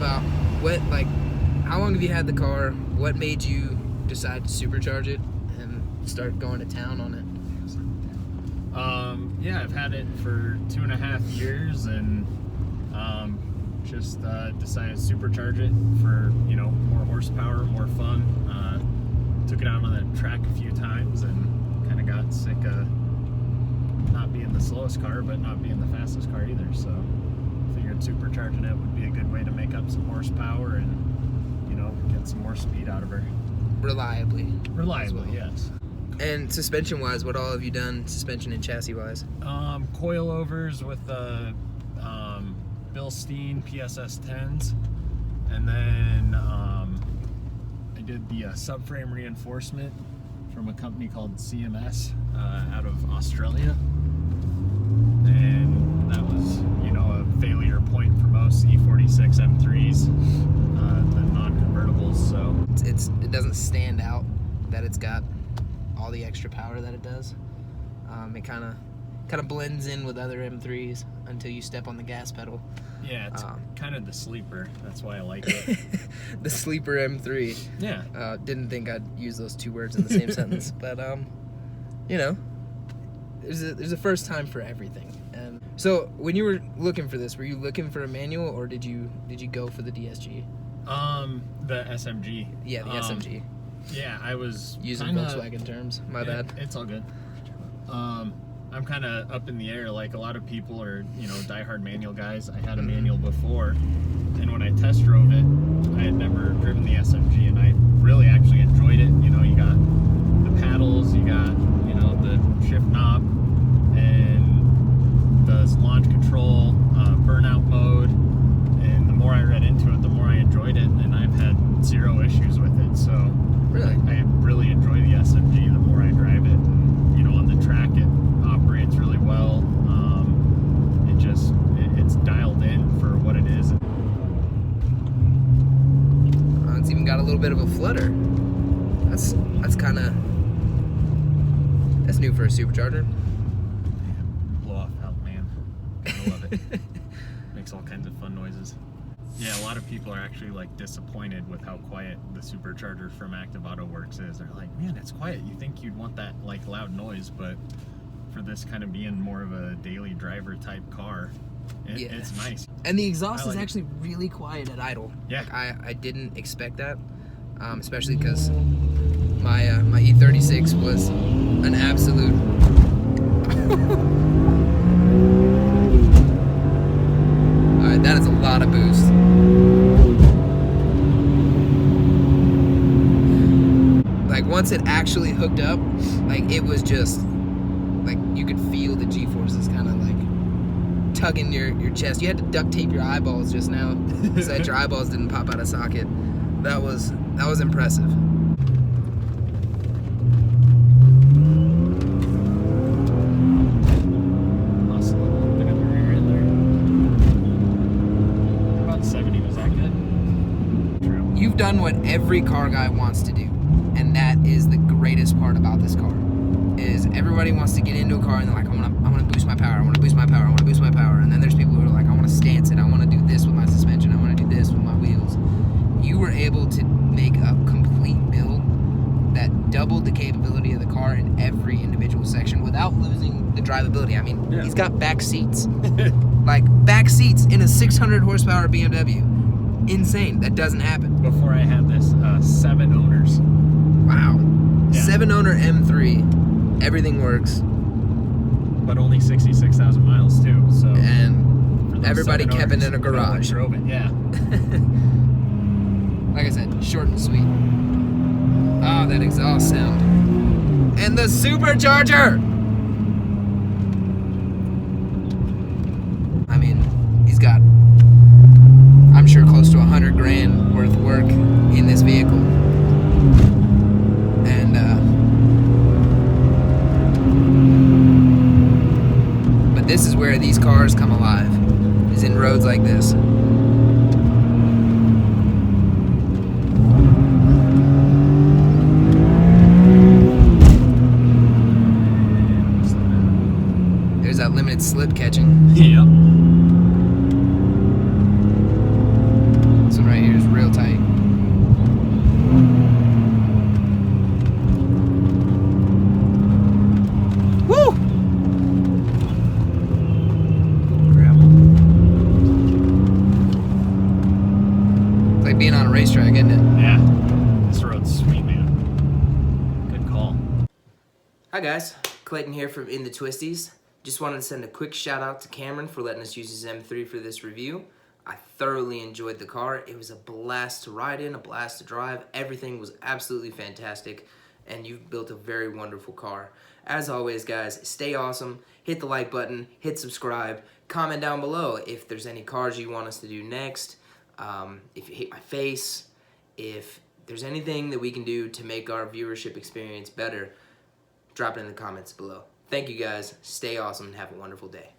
about how long have you had the car? What made you decide to supercharge it and start going to town on it? Yeah, I've had it for 2.5 years, and just decided to supercharge it for more horsepower, more fun. Took it out on the track a few times and kind of got sick of not being the slowest car, but not being the fastest car either. So figured supercharging it would be a good way to make up some horsepower and get some more speed out of her. Reliably, well. Yes. And suspension-wise, what all have you done, suspension and chassis-wise? Coilovers with the Bilstein PSS 10s, and then I did the subframe reinforcement from a company called CMS out of Australia, and that was a failure point for most E46 M3s, the non-convertibles. So it doesn't stand out that it's got all the extra power that it does. It kind of blends in with other M3s until you step on the gas pedal. Yeah, it's kind of the sleeper. That's why I like it. The sleeper M3. Yeah. Didn't think I'd use those two words in the same sentence, but there's a first time for everything. And so when you were looking for this, were you looking for a manual, or did you go for the DSG? The SMG. Yeah, the SMG. Yeah, I was using Volkswagen terms. My bad. It's all good. I'm kind of up in the air. Like a lot of people are, diehard manual guys. I had a manual before, and when I test drove it, I had never driven the SMG, and I really actually enjoyed it. You got the paddles, you got the shift knob, and the launch control, burnout mode. And the more I read into it, the more I enjoyed it, and I've had zero issues with it. So really, I really enjoy the SMG. The more I drive it, and, on the track, it operates really well. It's dialed in for what it is. It's even got a little bit of a flutter. That's new for a supercharger. Blow off valve, man. I love it. Makes all kinds of fun noises. Yeah, a lot of people are actually disappointed with how quiet the supercharger from Active Auto Works is. They're like, man, it's quiet. You think you'd want that loud noise, but for this kind of being more of a daily driver type car, it's nice. And the exhaust is actually really quiet at idle. Yeah. I didn't expect that, especially because my E36 was an absolute. All right, that is a lot of boost. Once it actually hooked up, it was just you could feel the G-forces kind of tugging your chest. You had to duct tape your eyeballs just now so that your eyeballs didn't pop out of socket. That was impressive. Lost a little bit of the rear end there. About 70, was that good? True. You've done what every car guy wants to do, and that is the greatest part about this car. Is everybody wants to get into a car and they're like, I want to boost my power, I want to boost my power, I want to boost my power. And then there's people who are like, I want to stance it, I want to do this with my suspension, I want to do this with my wheels. You were able to make a complete build that doubled the capability of the car in every individual section without losing the drivability. I mean, He's got back seats. Back seats in a 600 horsepower BMW. Insane. That doesn't happen. Before I had this, 7 owners. Wow. Yeah. 7 owner M3. Everything works. But only 66,000 miles too. So and everybody kept it in a garage. Drove it, yeah. Like I said, short and sweet. Oh, that exhaust sound. And the supercharger! I mean, he's got, I'm sure, close to $100,000 worth of work in this vehicle. And, but this is where these cars come alive, is in roads like this. There's that limited slip catching. Yep. So being on a racetrack, isn't it? Yeah. This road's sweet, man. Good call. Hi guys, Clayton here from In the Twisties. Just wanted to send a quick shout out to Cameron for letting us use his M3 for this review. I thoroughly enjoyed the car. It was a blast to ride in, a blast to drive. Everything was absolutely fantastic, and you've built a very wonderful car. As always, guys, stay awesome. Hit the like button, hit subscribe, comment down below if there's any cars you want us to do next, if you hate my face, if there's anything that we can do to make our viewership experience better. Drop it in the comments below. Thank you guys. Stay awesome and have a wonderful day.